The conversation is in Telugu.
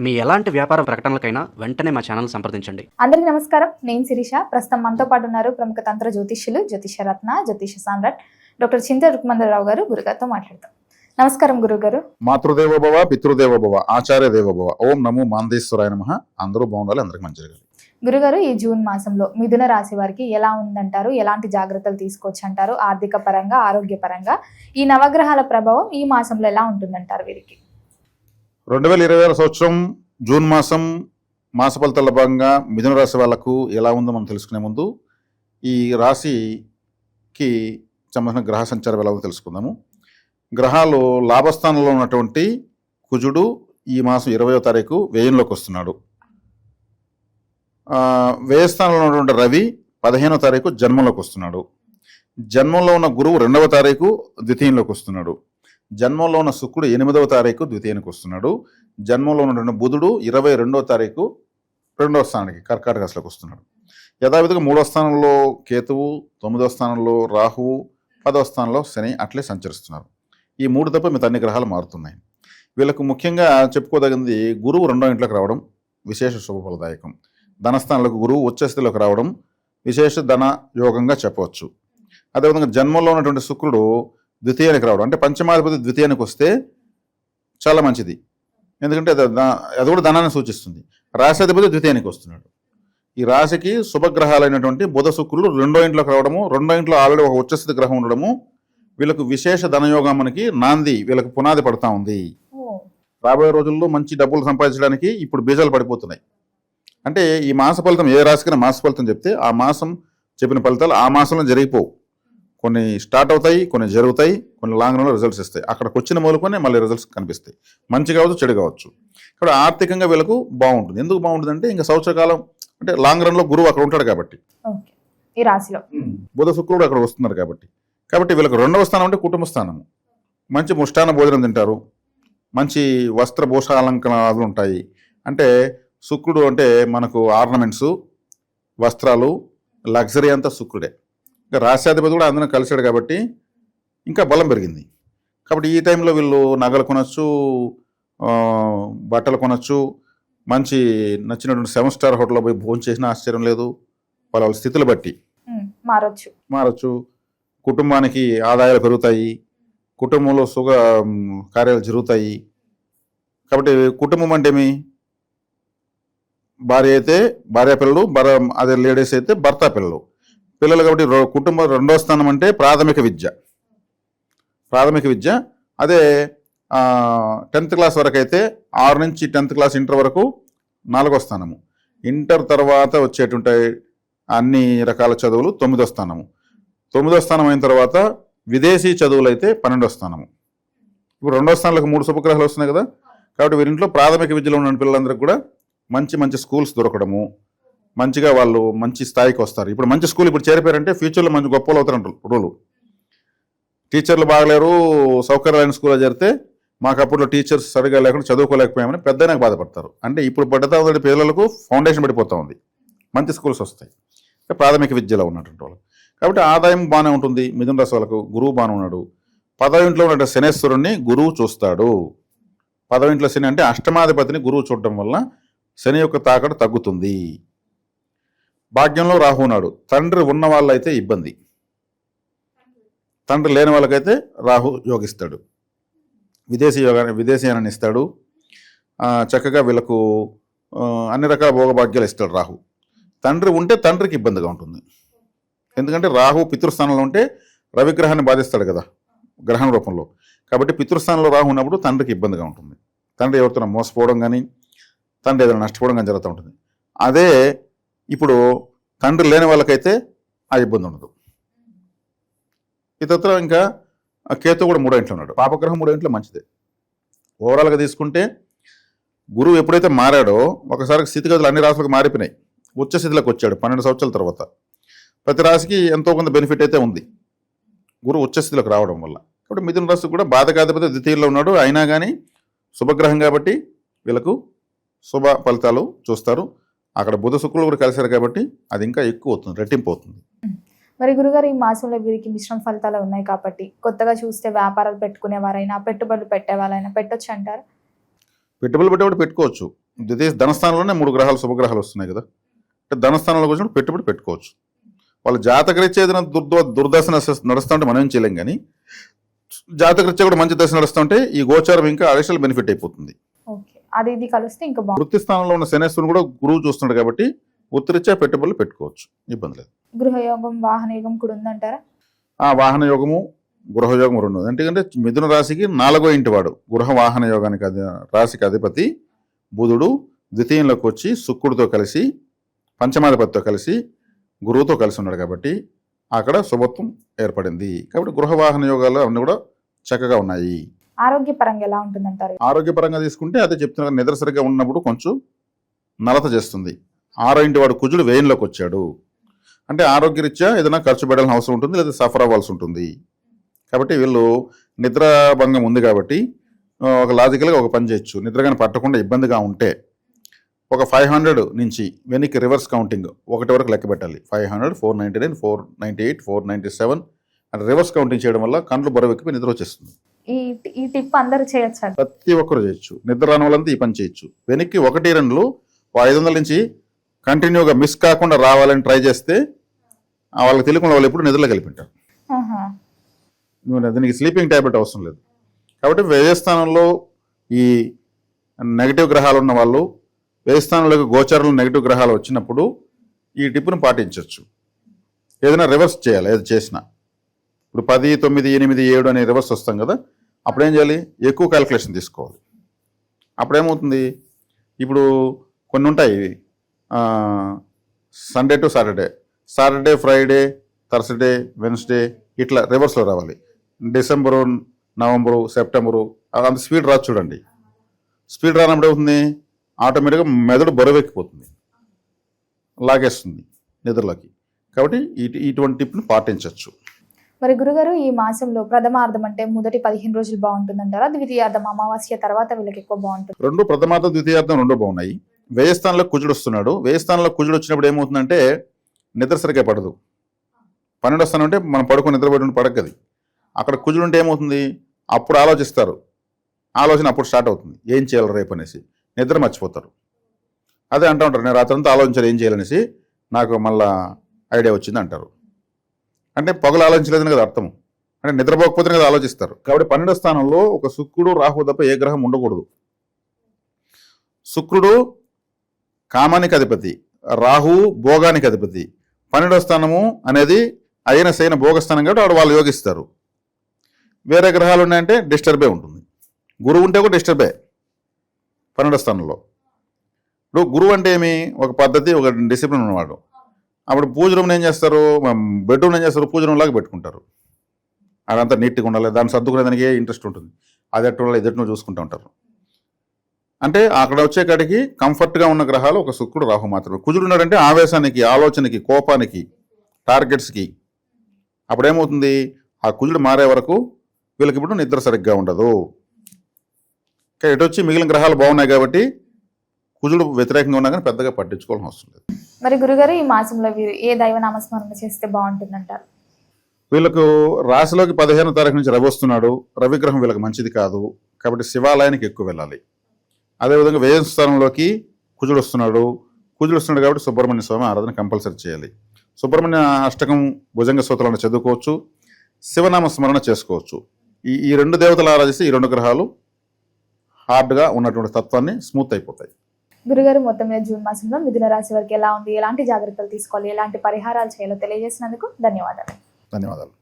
మీ ఎలాంటి వ్యాపార ప్రకటనలకైనా వెంటనే మా ఛానల్ సంప్రదించండి. అందరికీ నమస్కారం. నేను శిరీష. ప్రస్తుతం మనతో పాటు ఉన్నారు ప్రముఖ తంత్ర జ్యోతిష్యులు, జ్యోతిషరత్న, జ్యోతిష సామ్రాట్ డాక్టర్ చింత రుక్మందరావు గారు. గురుగారితో మాట్లాడతాం. నమస్కారం గురుగారు. మాతృదేవోభవ, పితృదేవోభవ, ఆచార్య దేవోభవ. ఓం నమో మాందేశ్వరాయ నమః. అందరూ బాగుండాలి, అందరికి మంచి జరగాలి. గురుగారు, ఈ జూన్ మాసంలో మిథున రాశి వారికి ఎలా ఉందంటారు? ఎలాంటి జాగ్రత్తలు తీసుకోవచ్చు అంటారు? ఆర్థిక పరంగా, ఆరోగ్య పరంగా ఈ నవగ్రహాల ప్రభావం ఈ మాసంలో ఎలా ఉంటుందంటారు వీరికి? 2026 సంవత్సరం జూన్ మాసం మాస ఫలితాల భాగంగా మిథున రాశి వాళ్ళకు ఎలా ఉందో మనం తెలుసుకునే ముందు ఈ రాశికి సంబంధించిన గ్రహ సంచారం ఎలా ఉందో తెలుసుకుందాము. గ్రహాలు లాభస్థానంలో ఉన్నటువంటి కుజుడు ఈ మాసం 20వ తారీఖు వ్యయంలోకి వస్తున్నాడు. వ్యయస్థానంలో ఉన్నటువంటి రవి 15వ తారీఖు జన్మంలోకి వస్తున్నాడు. జన్మంలో ఉన్న గురువు 2వ తారీఖు ద్వితీయంలోకి వస్తున్నాడు. జన్మంలో ఉన్న శుక్రుడు 8వ తారీఖు ద్వితీయానికి వస్తున్నాడు. జన్మంలో ఉన్నటువంటి బుధుడు 22వ తారీఖు 2వ స్థానానికి కర్కాటక రాశిలోకి వస్తున్నాడు. యథావిధిగా 3వ స్థానంలో కేతువు, 9వ స్థానంలో రాహువు, 10వ స్థానంలో శని అట్లే సంచరిస్తున్నారు. ఈ 3 తప్ప మిగతా అన్ని గ్రహాలు మారుతున్నాయి. వీళ్ళకు ముఖ్యంగా చెప్పుకోదగింది గురువు 2వ ఇంట్లోకి రావడం విశేష శుభఫలదాయకం. ధనస్థానాలకు గురువు ఉచ్చస్థితిలోకి రావడం విశేష ధన యోగంగా చెప్పవచ్చు. అదేవిధంగా జన్మంలో ఉన్నటువంటి శుక్రుడు ద్వితీయానికి రావడం, అంటే పంచమాధిపతి ద్వితీయానికి వస్తే చాలా మంచిది. ఎందుకంటే అది కూడా ధనాన్ని సూచిస్తుంది. రాశాధిపతి ద్వితీయానికి వస్తున్నాడు. ఈ రాశికి శుభగ్రహాలైనటువంటి బుధ శుక్రులు 2వ ఇంట్లోకి రావడము, 2వ ఇంట్లో ఆల్రెడీ ఒక ఉచ్చస్థితి గ్రహం ఉండడము వీళ్ళకు విశేష ధనయోగం మనకి నాంది, వీళ్ళకి పునాది పడతా ఉంది. రాబోయే రోజుల్లో మంచి డబ్బులు సంపాదించడానికి ఇప్పుడు బీజాలు పడిపోతున్నాయి. అంటే ఈ మాస ఫలితం ఏ రాశికైనా మాస ఫలితం చెప్తే ఆ మాసం చెప్పిన ఫలితాలు ఆ మాసంలో జరిగిపోవు. కొన్ని స్టార్ట్ అవుతాయి, కొన్ని జరుగుతాయి, కొన్ని లాంగ్ రన్లో రిజల్ట్స్ ఇస్తాయి. అక్కడికి వచ్చిన మూలకొని మళ్ళీ రిజల్ట్స్ కనిపిస్తాయి. మంచి కావచ్చు, చెడు కావచ్చు. ఇక్కడ ఆర్థికంగా వీళ్ళకు బాగుంటుంది. ఎందుకు బాగుంటుంది అంటే ఇంకా సంవత్సర కాలం అంటే లాంగ్ రన్లో గురువు అక్కడ ఉంటాడు కాబట్టి, ఈ రాశిలో బుధ శుక్రుడు అక్కడ వస్తున్నారు కాబట్టి వీళ్ళకి 2వ స్థానం అంటే కుటుంబ స్థానము. మంచి ముష్టాన భోజనం తింటారు, మంచి వస్త్ర భూషాలంకరణాలు ఉంటాయి. అంటే శుక్రుడు అంటే మనకు ఆర్నమెంట్స్, వస్త్రాలు, లగ్జరీ అంతా శుక్రుడే. ఇంకా రాశ్యాధిపతి కూడా అందరం కలిశాడు కాబట్టి ఇంకా బలం పెరిగింది. కాబట్టి ఈ టైంలో వీళ్ళు నగలు కొనొచ్చు, బట్టలు కొనొచ్చు, మంచి నచ్చినటువంటి 7 స్టార్ హోటల్లో పోయి భోజనం చేసినా ఆశ్చర్యం లేదు. వాళ్ళ స్థితులు బట్టి మారచ్చు. కుటుంబానికి ఆదాయాలు పెరుగుతాయి, కుటుంబంలో సుఖ కార్యాలు జరుగుతాయి. కాబట్టి కుటుంబం అంటే ఏమి? భార్య అయితే భార్య పిల్లలు, అదే లేడీస్ అయితే భర్త పిల్లలు. కాబట్టి కుటుంబం 2వ స్థానం అంటే ప్రాథమిక విద్య. అదే 10th క్లాస్ వరకు అయితే 6 నుంచి 10th క్లాస్ ఇంటర్ వరకు 4వ స్థానము. ఇంటర్ తర్వాత వచ్చేటువంటి అన్ని రకాల చదువులు 9వ స్థానము. 9వ స్థానం అయిన తర్వాత విదేశీ చదువులు అయితే 12వ స్థానము. ఇప్పుడు 2వ స్థానంలోకి 3 శుభగ్రహాలు వస్తున్నాయి కదా. కాబట్టి వీరింట్లో ప్రాథమిక విద్యలో ఉన్న పిల్లలందరికీ కూడా మంచి మంచి స్కూల్స్ దొరకడము, మంచిగా వాళ్ళు మంచి స్థాయికి వస్తారు. ఇప్పుడు మంచి స్కూల్ ఇప్పుడు చేరిపోయారంటే ఫ్యూచర్లో మంచి గొప్పలు అవుతారంటారు రూలు. టీచర్లు బాగలేరు, సౌకర్యమైన స్కూల్లో చేరితే మాకు అప్పట్లో టీచర్స్ సరిగా లేకుండా చదువుకోలేకపోయామని పెద్దయినాక బాధపడతారు. అంటే ఇప్పుడు పడ్డతా ఉంది పిల్లలకు ఫౌండేషన్ పడిపోతూ ఉంది, మంచి స్కూల్స్ వస్తాయి ప్రాథమిక విద్యలో ఉన్నటువంటి వాళ్ళు. కాబట్టి ఆదాయం బాగానే ఉంటుంది. మిథున రాశి వాళ్ళకు గురువు బాగానే ఉన్నాడు. 10వ ఇంట్లో ఉన్న శనేశ్వరుణ్ణి గురువు చూస్తాడు. 10వ ఇంట్లో శని అంటే అష్టమాధిపతిని గురువు చూడటం వల్ల శని యొక్క తాకడ తగ్గుతుంది. భాగ్యంలో రాహు ఉన్నాడు. తండ్రి ఉన్న వాళ్ళైతే ఇబ్బంది, తండ్రి లేని వాళ్ళకైతే రాహు యోగిస్తాడు, విదేశీయాన్ని ఇస్తాడు. చక్కగా వీళ్ళకు అన్ని రకాల భోగభాగ్యాలు ఇస్తాడు రాహు. తండ్రి ఉంటే తండ్రికి ఇబ్బందిగా ఉంటుంది. ఎందుకంటే రాహు పితృస్థానంలో ఉంటే రవిగ్రహాన్ని బాధిస్తాడు కదా గ్రహణ రూపంలో. కాబట్టి పితృస్థానంలో రాహు ఉన్నప్పుడు తండ్రికి ఇబ్బందిగా ఉంటుంది. తండ్రి ఎవరితో మోసపోవడం కానీ, తండ్రి ఏదైనా నష్టపోవడం కానీ జరుగుతూ ఉంటుంది. అదే ఇప్పుడు తండ్రి లేని వాళ్ళకైతే ఆ ఇబ్బంది ఉండదు. ఇతర ఇంకా కేతు కూడా 3వ ఇంట్లో ఉన్నాడు. పాపగ్రహం 3వ ఇంట్లో మంచిదే. ఓవరాల్గా తీసుకుంటే గురువు ఎప్పుడైతే మారాడో ఒకసారి స్థితిగతులు అన్ని రాశులకు మారిపోయినాయి. ఉచ్చ స్థితిలోకి వచ్చాడు 12 సంవత్సరాల తర్వాత. ప్రతి రాశికి ఎంతో కొంత బెనిఫిట్ అయితే ఉంది గురువు ఉచ్చ స్థితిలోకి రావడం వల్ల. కాబట్టి మిథున రాశి కూడా బాధకాధిపతి ద్వితీయంలో ఉన్నాడు. అయినా కానీ శుభగ్రహం కాబట్టి వీళ్ళకు శుభ ఫలితాలు చూస్తారు. అక్కడ బుధ శుక్రులు కూడా కలిశారు కాబట్టి అది ఇంకా ఎక్కువ అవుతుంది, రెట్టింపు అవుతుంది. మరి గురుగారు, ఈ మాసంలో వీరికి మిశ్రమ ఫలితాలు ఉన్నాయి కాబట్టి కొత్తగా చూస్తే వ్యాపారాలు పెట్టుకునే వారైనా, పెట్టుబడులు పెట్టే వాళ్ళైనా పెట్టొచ్చు అంటారు? పెట్టుబడులు పెట్టేవాడు పెట్టుకోవచ్చు. ద్వితీయ ధనస్థానంలోనే 3 గ్రహాలు శుభగ్రహాలు వస్తున్నాయి కదా, అంటే ధనస్థానంలోకి వచ్చినప్పుడు పెట్టుబడి పెట్టుకోవచ్చు. వాళ్ళ జాతకరీత్యా ఏదైనా దుర్దశ నడుస్తుంటే మనం ఏం చేయలేం, కానీ జాతకరీత్యా కూడా మంచి దశ నడుస్తుంటే ఈ గోచారం ఇంకా అడిషనల్ బెనిఫిట్ అయిపోతుంది. ఓకే, అది ఇది కలిస్తే ఇంకా బాగుంటుంది. వృత్తి స్థానంలో ఉన్న శనేశ్వరుని కూడా గురువు చూస్తున్నాడు కాబట్టి వృత్తిరీత్యా పెట్టుబడులు పెట్టుకోవచ్చు, ఇబ్బంది లేదు. గృహయోగం వాహన యోగం కూడా ఉందంటారా? ఆ వాహన యోగము గృహయోగము 2. ఎందుకంటే మిథున రాశికి 4వ ఇంటి వాడు గృహ వాహన యోగానికి రాశికి అధిపతి బుధుడు ద్వితీయంలోకి వచ్చి శుక్రుడితో కలిసి పంచమాధిపతితో కలిసి గురువుతో కలిసి ఉన్నాడు కాబట్టి అక్కడ శుభత్వం ఏర్పడింది. కాబట్టి గృహ వాహన యోగాలు అవన్నీ కూడా చక్కగా ఉన్నాయి. ఆరోగ్యపరంగా ఎలా ఉంటుందంటారు? ఆరోగ్యపరంగా తీసుకుంటే అదే చెప్తున్నా, నిద్ర సరిగ్గా ఉన్నప్పుడు కొంచెం నలత చేస్తుంది. 6వ ఇంటి వాడు కుజుడు వ్యయంలోకి వచ్చాడు అంటే ఆరోగ్యరీత్యా ఏదైనా ఖర్చు పెట్టాల్సిన అవసరం ఉంటుంది, లేదా సఫర్ అవ్వాల్సి ఉంటుంది. కాబట్టి వీళ్ళు నిద్రాభంగం ఉంది కాబట్టి ఒక లాజికల్గా ఒక పని చేయొచ్చు. నిద్రగానే పట్టకుండా ఇబ్బందిగా ఉంటే ఒక 500 నుంచి వెనక్కి రివర్స్ కౌంటింగ్ 1 వరకు లెక్క పెట్టాలి. 500, 499, 498, 497 అని రివర్స్ కౌంటింగ్ చేయడం వల్ల కండ్లు బరువెక్కిపోయి నిద్ర వచ్చేస్తుంది. ఈ టిప్ అందరూ చేయొచ్చు? ప్రతి ఒక్కరు చేయొచ్చు. నిద్ర రాని వాళ్ళంతా ఈ పని చేయొచ్చు. వెనక్కి 1, 2 500 నుంచి కంటిన్యూగా మిస్ కాకుండా రావాలని ట్రై చేస్తే వాళ్ళకి తెలియకుండా వాళ్ళు ఎప్పుడు నిద్రలో కలిపింటారు. దీనికి స్లీపింగ్ ట్యాబ్లెట్ అవసరం లేదు. కాబట్టి వ్యయస్థానంలో ఈ నెగిటివ్ గ్రహాలు ఉన్న వాళ్ళు, వ్యయస్థానంలోకి గోచారంలో నెగిటివ్ గ్రహాలు వచ్చినప్పుడు ఈ టిప్ను పాటించవచ్చు. ఏదైనా రివర్స్ చేయాలి. ఏది చేసినా ఇప్పుడు 10, 9, 8, 7 అనే రివర్స్ వస్తాం కదా, అప్పుడు ఏం చేయాలి? ఎక్కువ క్యాలిక్యులేషన్ తీసుకోవాలి. అప్పుడేమవుతుంది, ఇప్పుడు కొన్ని ఉంటాయి Sunday to Saturday, Saturday Friday Thursday Wednesday ఇట్లా రివర్స్లో రావాలి. డిసెంబరు, నవంబరు, సెప్టెంబరు అంత స్పీడ్ రాదు చూడండి. స్పీడ్ రానప్పుడు ఏమవుతుంది, ఆటోమేటిక్గా మెదడు బరువెక్కిపోతుంది, లాగేస్తుంది నిద్రలోకి. కాబట్టి ఇటువంటి టిప్ను పాటించవచ్చు. మరి గురుగారు, ఈ మాసంలో ప్రథమార్థం అంటే మొదటి 15 రోజులు బాగుంటుందంటారా? ద్వితీయార్థం అమావాస్య తర్వాత వీళ్ళకి ఎక్కువ బాగుంటుంది? 2 ప్రథమార్థం ద్వితీయార్థం 2 బాగున్నాయి. వ్యయస్థానంలో కుజుడు వస్తున్నాడు. వ్యయస్థానంలో కుజుడు వచ్చినప్పుడు ఏమవుతుందంటే నిద్ర సరిగ్గా పడదు. 12వ స్థానం అంటే మనం పడుకొని నిద్రపడి పడకది. అక్కడ కుజుడు ఉంటే ఏమవుతుంది, అప్పుడు ఆలోచిస్తారు. ఆలోచన అప్పుడు స్టార్ట్ అవుతుంది, ఏం చేయాలి రేపు అనేసి. నిద్ర మర్చిపోతారు. అదే అంటూ ఉంటారు, నేను రాత్రంతా ఆలోచించాలి ఏం చేయాలనేసి, నాకు మళ్ళా ఐడియా వచ్చింది అంటారు. అంటే పగలు ఆలోచించలేదని కదా అర్థం. అంటే నిద్రపోకపోతేనే కదా ఆలోచిస్తారు. కాబట్టి 12వ స్థానంలో ఒక శుక్రుడు రాహు తప్ప ఏ గ్రహం ఉండకూడదు. శుక్రుడు కామానికి అధిపతి, రాహు భోగానికి అధిపతి. 12వ స్థానము అనేది అయిన సైన భోగస్థానం కాబట్టి వాడు వాళ్ళు యోగిస్తారు. వేరే గ్రహాలు ఉన్నాయంటే డిస్టర్బే ఉంటుంది. గురువు ఉంటే కూడా డిస్టర్బే 12వ స్థానంలో. ఇప్పుడు గురువు అంటే ఏమి, ఒక పద్ధతి, ఒక డిసిప్లిన్ ఉన్నవాడు. అప్పుడు పూజ రూమ్ ఏం చేస్తారు, బెడ్రూమ్ ఏం చేస్తారు, పూజ రూమ్ లాగా పెట్టుకుంటారు. అదంతా నీట్గా ఉండాలి, దాన్ని సర్దుకునే దానికి ఇంట్రెస్ట్ ఉంటుంది. అది ఎట్టు ఎదుటినో చూసుకుంటూ ఉంటారు. అంటే అక్కడ వచ్చే కాడికి కంఫర్ట్గా ఉన్న గ్రహాలు ఒక శుక్రుడు రాహు మాత్రమే. కుజుడు ఉన్నాడంటే ఆవేశానికి, ఆలోచనకి, కోపానికి, టార్గెట్స్కి. అప్పుడేమవుతుంది, ఆ కుజుడు మారే వరకు వీళ్ళకి ఇప్పుడు నిద్ర సరిగ్గా ఉండదు. ఎటు వచ్చి మిగిలిన గ్రహాలు బాగున్నాయి కాబట్టి కుజుడు వ్యతిరేకంగా ఉన్నా కానీ పెద్దగా పట్టించుకోవాల్సిన అవసరం లేదు. మరి గురుగారు, ఈ మాసంలో వీరు ఏ దైవ నామస్మరణ చేస్తే బాగుంటుందంటారు? వీళ్ళకు రాశిలోకి 15వ తారీఖు నుంచి రవి వస్తున్నాడు. రవిగ్రహం వీళ్ళకి మంచిది కాదు కాబట్టి శివాలయానికి ఎక్కువ వెళ్ళాలి. అదేవిధంగా వ్యయ స్థానంలోకి కుజుడు వస్తున్నాడు. కాబట్టి సుబ్రహ్మణ్య స్వామి ఆరాధన కంపల్సరీ చేయాలి. సుబ్రహ్మణ్య అష్టకం, భుజంగ స్తోత్రాలను చదువుకోవచ్చు, శివనామ స్మరణ చేసుకోవచ్చు. ఈ 2 దేవతలు ఆరాధిస్తే ఈ 2 గ్రహాలు హార్డ్గా ఉన్నటువంటి తత్వాన్ని స్మూత్ అయిపోతాయి. గురుగారు, మొత్తం మీద జూన్ మాసంలో మిథున రాశి వారికి ఎలా ఉంది, ఎలాంటి జాగ్రత్తలు తీసుకోవాలి, ఎలాంటి పరిహారాలు చేయాలో తెలియజేసినందుకు ధన్యవాదాలు. ధన్యవాదాలు.